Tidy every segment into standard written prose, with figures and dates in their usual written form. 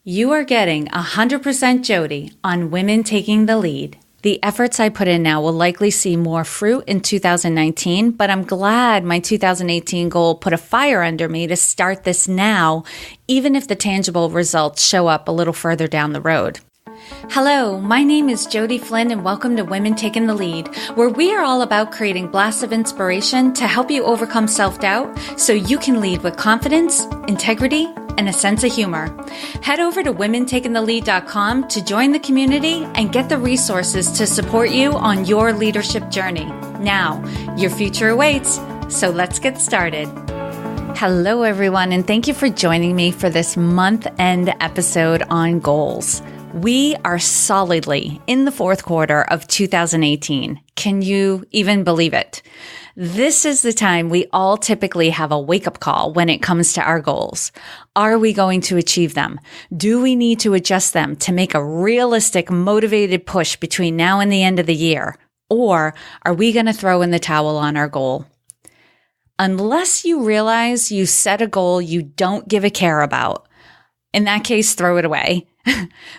You are getting 100% Jodi on Women Taking the Lead. The efforts I put in now will likely see more fruit in 2019, but I'm glad my 2018 goal put a fire under me to start this now, even if the tangible results show up a little further down the road. Hello, my name is Jodi Flynn and welcome to Women Taking the Lead, where we are all about creating blasts of inspiration to help you overcome self-doubt so you can lead with confidence, integrity, and a sense of humor. Head over to womentakingthelead.com to join the community and get the resources to support you on your leadership journey. Now, your future awaits, so let's get started. Hello, everyone, and thank you for joining me for this month-end episode on goals. We are solidly in the fourth quarter of 2018. Can you even believe it? This is the time we all typically have a wake-up call when it comes to our goals. Are we going to achieve them? Do we need to adjust them to make a realistic, motivated push between now and the end of the year? Or are we going to throw in the towel on our goal? Unless you realize you set a goal you don't give a care about, in that case, throw it away.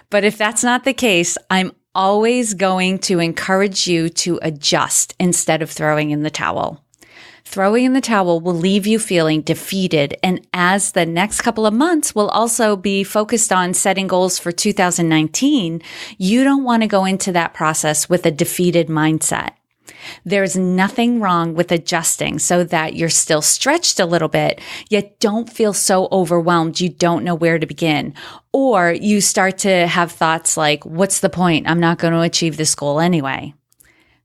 But if that's not the case, I'm always going to encourage you to adjust instead of throwing in the towel. Throwing in the towel will leave you feeling defeated, and as the next couple of months will also be focused on setting goals for 2019, you don't want to go into that process with a defeated mindset. There's nothing wrong with adjusting so that you're still stretched a little bit, yet don't feel so overwhelmed you don't know where to begin. Or you start to have thoughts like, what's the point? I'm not going to achieve this goal anyway.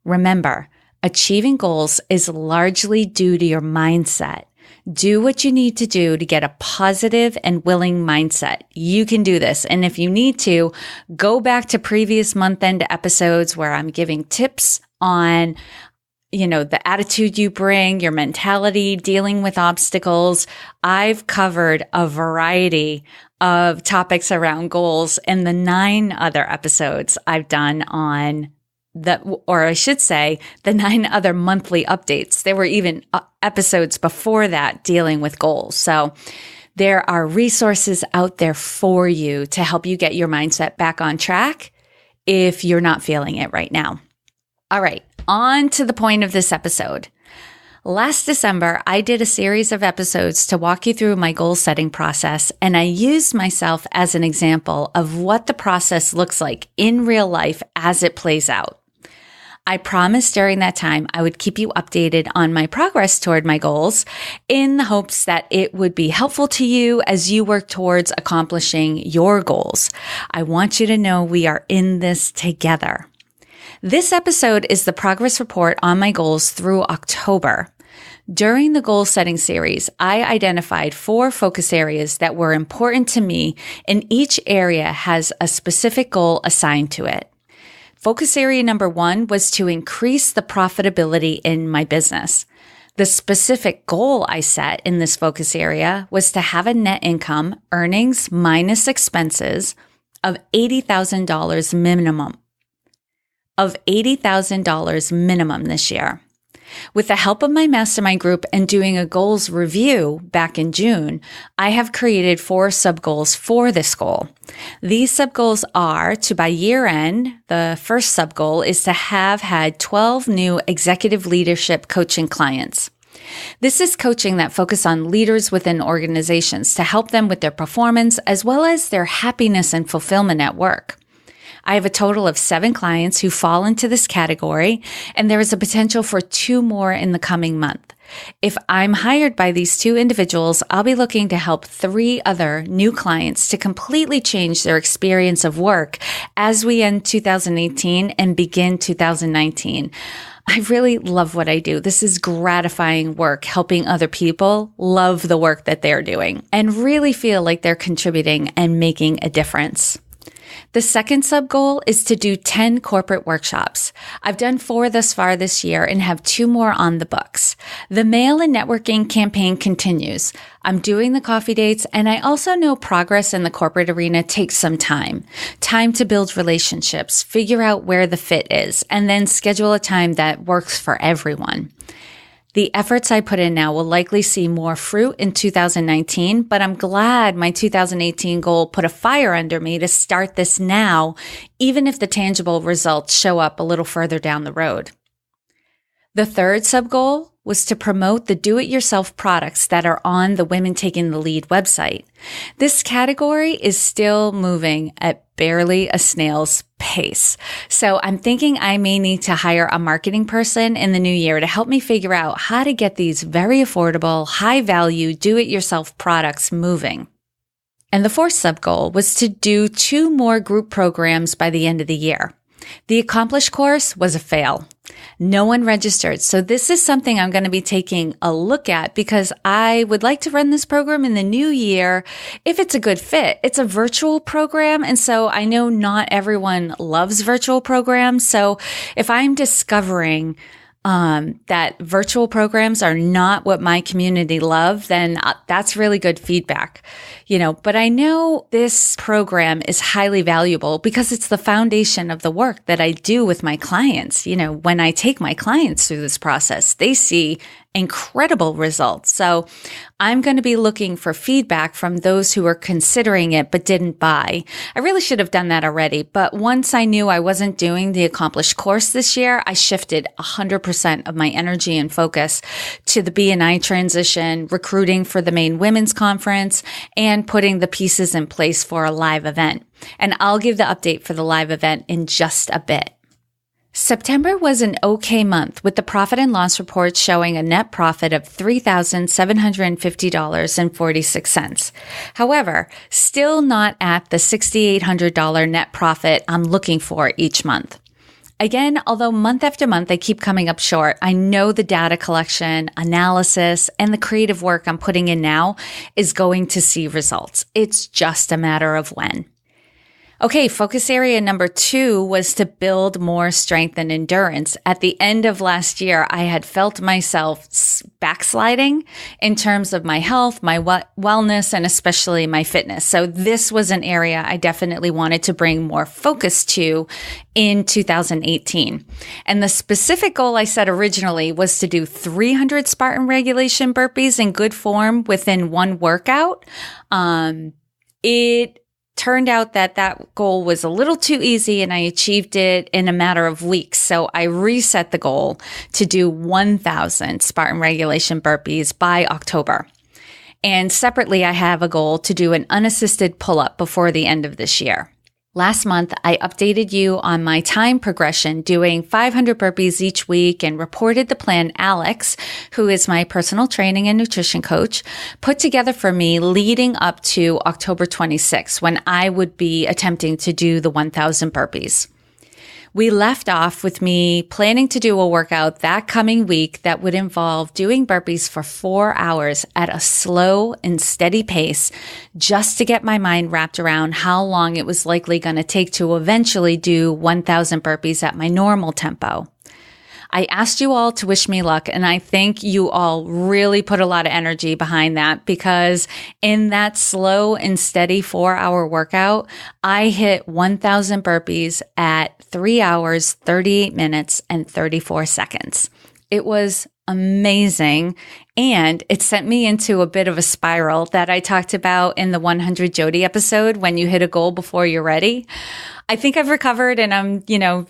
Remember, achieving goals is largely due to your mindset. Do what you need to do to get a positive and willing mindset. You can do this. And if you need to, go back to previous month-end episodes where I'm giving tips on, the attitude you bring, your mentality, dealing with obstacles. I've covered a variety of topics around goals in the 9 other episodes I've done on the 9 other monthly updates. There were even episodes before that dealing with goals. So there are resources out there for you to help you get your mindset back on track if you're not feeling it right now. All right, on to the point of this episode. Last December, I did a series of episodes to walk you through my goal setting process, and I used myself as an example of what the process looks like in real life as it plays out. I promised during that time I would keep you updated on my progress toward my goals in the hopes that it would be helpful to you as you work towards accomplishing your goals. I want you to know we are in this together. This episode is the progress report on my goals through October. During the goal setting series, I identified 4 focus areas that were important to me, and each area has a specific goal assigned to it. Focus area number 1 was to increase the profitability in my business. The specific goal I set in this focus area was to have a net income, earnings minus expenses, of $80,000 minimum. This year. With the help of my mastermind group and doing a goals review back in June, I have created 4 sub-goals for this goal. These sub-goals are to, by year end, the first sub-goal is to have had 12 new executive leadership coaching clients. This is coaching that focuses on leaders within organizations to help them with their performance as well as their happiness and fulfillment at work. I have a total of 7 clients who fall into this category, and there is a potential for 2 more in the coming month. If I'm hired by these 2 individuals, I'll be looking to help 3 other new clients to completely change their experience of work as we end 2018 and begin 2019. I really love what I do. This is gratifying work, helping other people love the work that they're doing and really feel like they're contributing and making a difference. The second sub-goal is to do 10 corporate workshops. I've done 4 thus far this year and have 2 more on the books. The mail and networking campaign continues. I'm doing the coffee dates, and I also know progress in the corporate arena takes some time. Time to build relationships, figure out where the fit is, and then schedule a time that works for everyone. The efforts I put in now will likely see more fruit in 2019, but I'm glad my 2018 goal put a fire under me to start this now, even if the tangible results show up a little further down the road. The third sub-goal was to promote the do-it-yourself products that are on the Women Taking the Lead website. This category is still moving at barely a snail's pace. So I'm thinking I may need to hire a marketing person in the new year to help me figure out how to get these very affordable, high-value, do-it-yourself products moving. And the fourth sub-goal was to do 2 more group programs by the end of the year. The Accomplished course was a fail. No one registered. So this is something I'm going to be taking a look at because I would like to run this program in the new year if it's a good fit. It's a virtual program. And so I know not everyone loves virtual programs. So if I'm discovering that virtual programs are not what my community love, then that's really good feedback, but I know this program is highly valuable because it's the foundation of the work that I do with my clients. When I take my clients through this process, they see incredible results. So I'm going to be looking for feedback from those who are considering it but didn't buy. I really should have done that already, but once I knew I wasn't doing the Accomplished course this year, I shifted 100% of my energy and focus to the B&I transition, recruiting for the main women's conference, and putting the pieces in place for a live event. And I'll give the update for the live event in just a bit. September was an okay month with the profit and loss report showing a net profit of $3,750.46. However, still not at the $6,800 net profit I'm looking for each month. Again, although month after month I keep coming up short, I know the data collection, analysis, and the creative work I'm putting in now is going to see results. It's just a matter of when. Okay, focus area number 2 was to build more strength and endurance. At the end of last year, I had felt myself backsliding in terms of my health, my wellness, and especially my fitness. So this was an area I definitely wanted to bring more focus to in 2018. And the specific goal I set originally was to do 300 Spartan regulation burpees in good form within one workout. It turned out that goal was a little too easy and I achieved it in a matter of weeks. So I reset the goal to do 1,000 Spartan regulation burpees by October. And separately, I have a goal to do an unassisted pull-up before the end of this year. Last month, I updated you on my time progression, doing 500 burpees each week, and reported the plan Alex, who is my personal training and nutrition coach, put together for me leading up to October 26th, when I would be attempting to do the 1,000 burpees. We left off with me planning to do a workout that coming week that would involve doing burpees for 4 hours at a slow and steady pace just to get my mind wrapped around how long it was likely going to take to eventually do 1,000 burpees at my normal tempo. I asked you all to wish me luck, and I think you all really put a lot of energy behind that because in that slow and steady 4-hour workout, I hit 1,000 burpees at 3 hours, 38 minutes, and 34 seconds. It was amazing, and it sent me into a bit of a spiral that I talked about in the 100 Jodi episode, when you hit a goal before you're ready. I think I've recovered and I'm,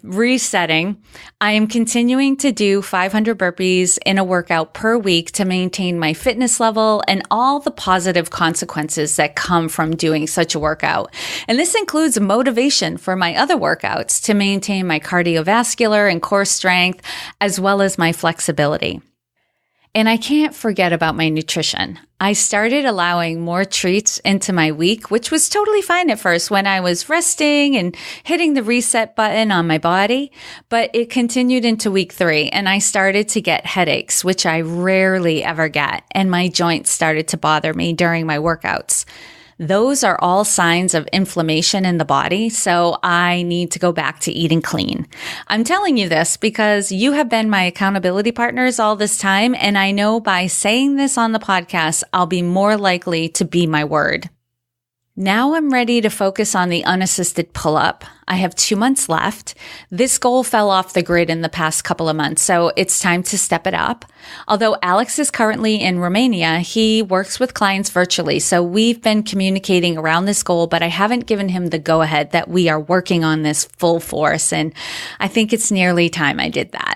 resetting. I am continuing to do 500 burpees in a workout per week to maintain my fitness level and all the positive consequences that come from doing such a workout. And this includes motivation for my other workouts to maintain my cardiovascular and core strength, as well as my flexibility. And I can't forget about my nutrition. I started allowing more treats into my week, which was totally fine at first when I was resting and hitting the reset button on my body. But it continued into week 3 and I started to get headaches, which I rarely ever get. And my joints started to bother me during my workouts. Those are all signs of inflammation in the body, so I need to go back to eating clean. I'm telling you this because you have been my accountability partners all this time, and I know by saying this on the podcast, I'll be more likely to be my word. Now I'm ready to focus on the unassisted pull-up. I have 2 months left. This goal fell off the grid in the past couple of months, so it's time to step it up. Although Alex is currently in Romania, he works with clients virtually, so we've been communicating around this goal, but I haven't given him the go-ahead that we are working on this full force, and I think it's nearly time I did that.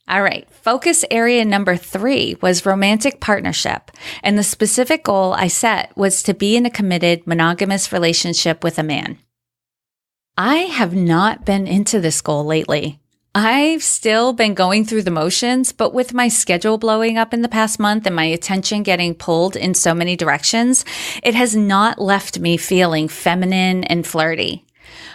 All right, focus area number 3 was romantic partnership, and the specific goal I set was to be in a committed, monogamous relationship with a man. I have not been into this goal lately. I've still been going through the motions, but with my schedule blowing up in the past month and my attention getting pulled in so many directions, it has not left me feeling feminine and flirty.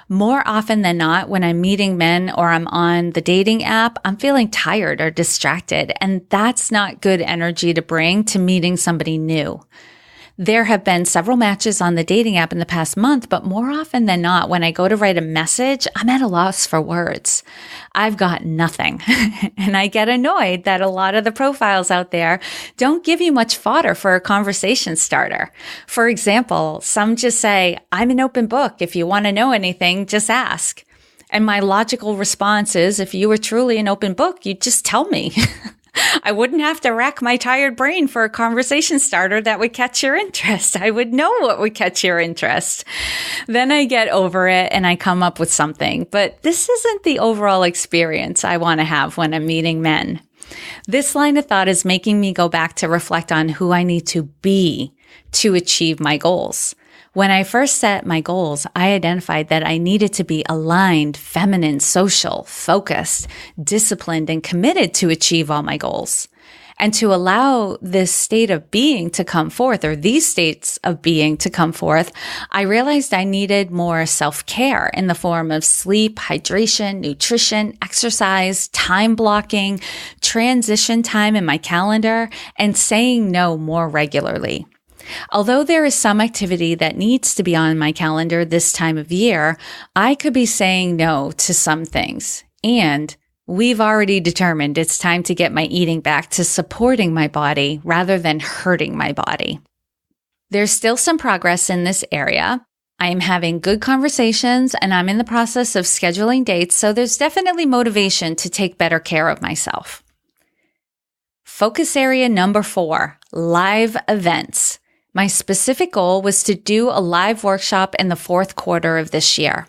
More often than not, when I'm meeting men or I'm on the dating app, I'm feeling tired or distracted, and that's not good energy to bring to meeting somebody new. There have been several matches on the dating app in the past month, but more often than not, when I go to write a message, I'm at a loss for words. I've got nothing. And I get annoyed that a lot of the profiles out there don't give you much fodder for a conversation starter. For example, some just say, I'm an open book. If you want to know anything, just ask. And my logical response is, if you were truly an open book, you'd just tell me. I wouldn't have to rack my tired brain for a conversation starter that would catch your interest. I would know what would catch your interest. Then I get over it and I come up with something. But this isn't the overall experience I want to have when I'm meeting men. This line of thought is making me go back to reflect on who I need to be to achieve my goals. When I first set my goals, I identified that I needed to be aligned, feminine, social, focused, disciplined, and committed to achieve all my goals. And to allow this state of being to come forth, or these states of being to come forth, I realized I needed more self-care in the form of sleep, hydration, nutrition, exercise, time blocking, transition time in my calendar, and saying no more regularly. Although there is some activity that needs to be on my calendar this time of year, I could be saying no to some things. And we've already determined it's time to get my eating back to supporting my body rather than hurting my body. There's still some progress in this area. I am having good conversations and I'm in the process of scheduling dates, so there's definitely motivation to take better care of myself. Focus area number 4, live events. My specific goal was to do a live workshop in the 4th quarter of this year.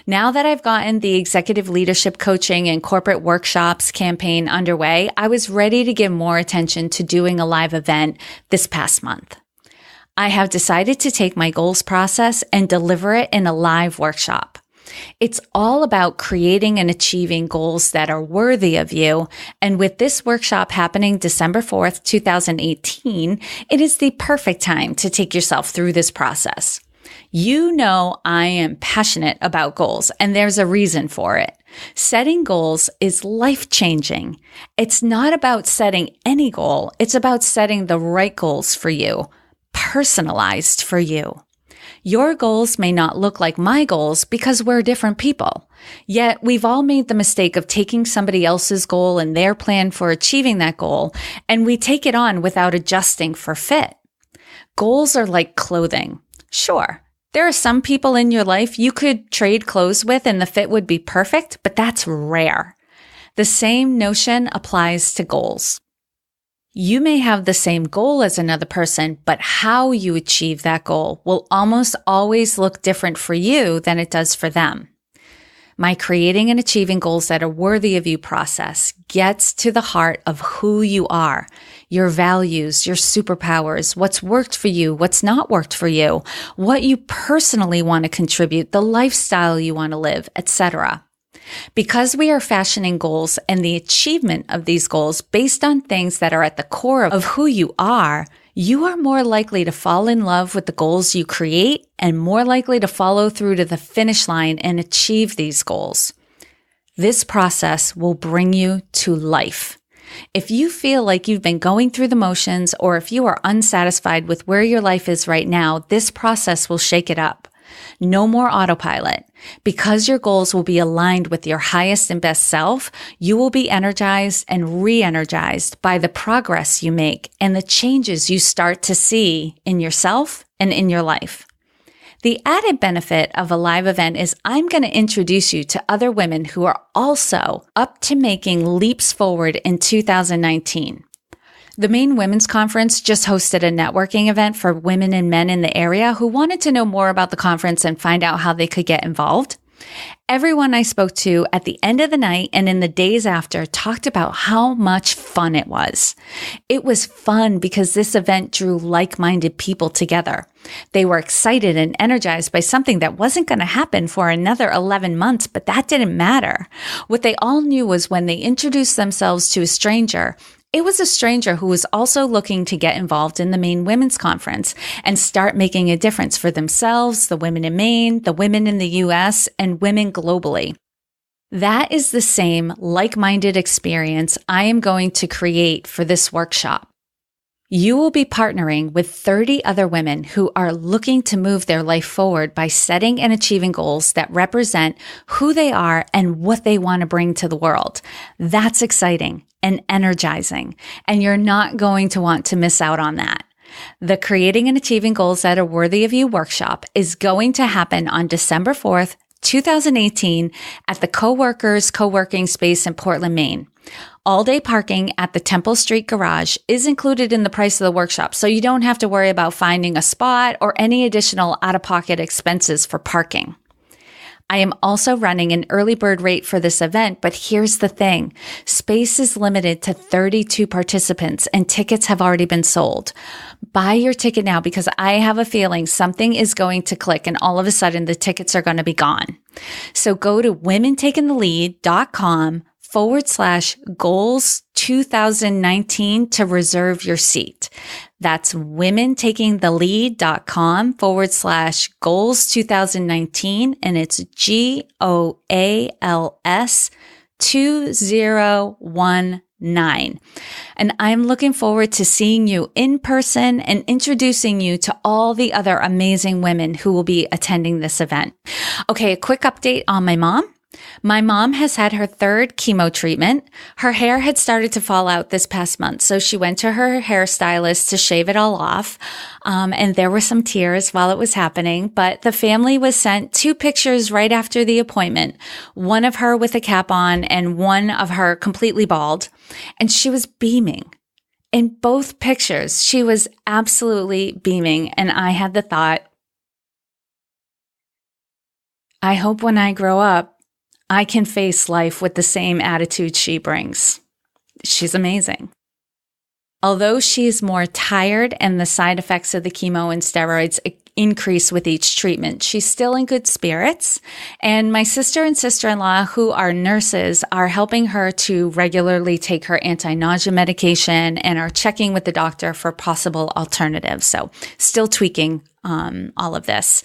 Now that I've gotten the executive leadership coaching and corporate workshops campaign underway, I was ready to give more attention to doing a live event this past month. I have decided to take my goals process and deliver it in a live workshop. It's all about creating and achieving goals that are worthy of you. And with this workshop happening December 4th, 2018, it is the perfect time to take yourself through this process. You know I am passionate about goals, and there's a reason for it. Setting goals is life-changing. It's not about setting any goal. It's about setting the right goals for you, personalized for you. Your goals may not look like my goals because we're different people. Yet we've all made the mistake of taking somebody else's goal and their plan for achieving that goal, and we take it on without adjusting for fit. Goals are like clothing. Sure, there are some people in your life you could trade clothes with and the fit would be perfect, but that's rare. The same notion applies to goals. You may have the same goal as another person, but how you achieve that goal will almost always look different for you than it does for them. My creating and achieving goals that are worthy of you process gets to the heart of who you are, your values, your superpowers, what's worked for you, what's not worked for you, what you personally want to contribute, the lifestyle you want to live, etc. Because we are fashioning goals and the achievement of these goals based on things that are at the core of who you are more likely to fall in love with the goals you create and more likely to follow through to the finish line and achieve these goals. This process will bring you to life. If you feel like you've been going through the motions or if you are unsatisfied with where your life is right now, this process will shake it up. No more autopilot. Because your goals will be aligned with your highest and best self, you will be energized and re-energized by the progress you make and the changes you start to see in yourself and in your life. The added benefit of a live event is I'm going to introduce you to other women who are also up to making leaps forward in 2019. The Maine Women's Conference just hosted a networking event for women and men in the area who wanted to know more about the conference and find out how they could get involved. Everyone I spoke to at the end of the night and in the days after talked about how much fun it was. It was fun because this event drew like-minded people together. They were excited and energized by something that wasn't going to happen for another 11 months, but that didn't matter. What they all knew was when they introduced themselves to a stranger, it was a stranger who was also looking to get involved in the Maine Women's Conference and start making a difference for themselves, the women in Maine, the women in the U.S., and women globally. That is the same like-minded experience I am going to create for this workshop. You will be partnering with 30 other women who are looking to move their life forward by setting and achieving goals that represent who they are and what they want to bring to the world. That's exciting and energizing, and you're not going to want to miss out on that. The Creating and Achieving Goals That Are Worthy of You workshop is going to happen on December 4th, 2018 at the Co-workers Co-working Space in Portland, Maine. All-day parking at the Temple Street Garage is included in the price of the workshop, so you don't have to worry about finding a spot or any additional out-of-pocket expenses for parking. I am also running an early bird rate for this event, but here's the thing. Space is limited to 32 participants and tickets have already been sold. Buy your ticket now because I have a feeling something is going to click and all of a sudden the tickets are going to be gone. So go to womentakingthelead.com/goals 2019 to reserve your seat. That's womentakingthelead.com/goals 2019 and it's GOALS 2019. And I'm looking forward to seeing you in person and introducing you to all the other amazing women who will be attending this event. Okay, a quick update on my mom. My mom has had her third chemo treatment. Her hair had started to fall out this past month, so she went to her hairstylist to shave it all off. And there were some tears while it was happening, but the family was sent 2 pictures right after the appointment, one of her with a cap on and one of her completely bald. And she was beaming. In both pictures, she was absolutely beaming. And I had the thought, I hope when I grow up, I can face life with the same attitude she brings. She's amazing. Although she's more tired and the side effects of the chemo and steroids increase with each treatment, she's still in good spirits. And my sister and sister-in-law, who are nurses, are helping her to regularly take her anti-nausea medication and are checking with the doctor for possible alternatives. So still tweaking all of this.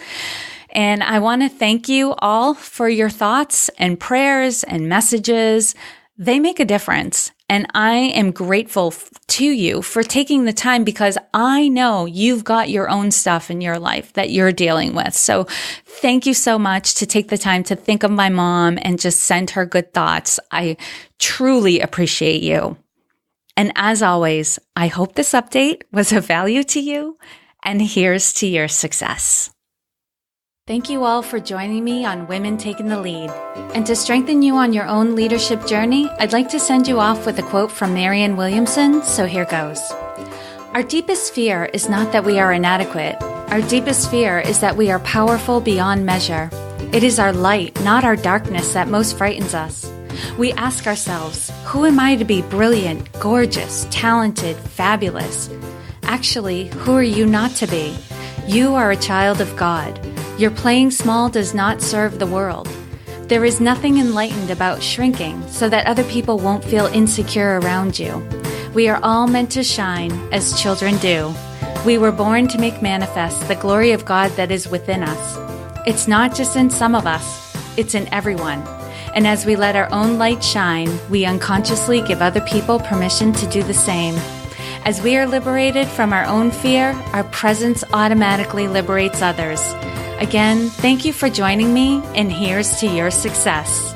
And I want to thank you all for your thoughts and prayers and messages. They make a difference. And I am grateful to you for taking the time because I know you've got your own stuff in your life that you're dealing with. So thank you so much to take the time to think of my mom and just send her good thoughts. I truly appreciate you. And as always, I hope this update was of value to you. And here's to your success. Thank you all for joining me on Women Taking the Lead. And to strengthen you on your own leadership journey, I'd like to send you off with a quote from Marianne Williamson, so here goes. Our deepest fear is not that we are inadequate. Our deepest fear is that we are powerful beyond measure. It is our light, not our darkness, that most frightens us. We ask ourselves, who am I to be brilliant, gorgeous, talented, fabulous? Actually, who are you not to be? You are a child of God. Your playing small does not serve the world. There is nothing enlightened about shrinking so that other people won't feel insecure around you. We are all meant to shine as children do. We were born to make manifest the glory of God that is within us. It's not just in some of us, it's in everyone. And as we let our own light shine, we unconsciously give other people permission to do the same. As we are liberated from our own fear, our presence automatically liberates others. Again, thank you for joining me, and here's to your success.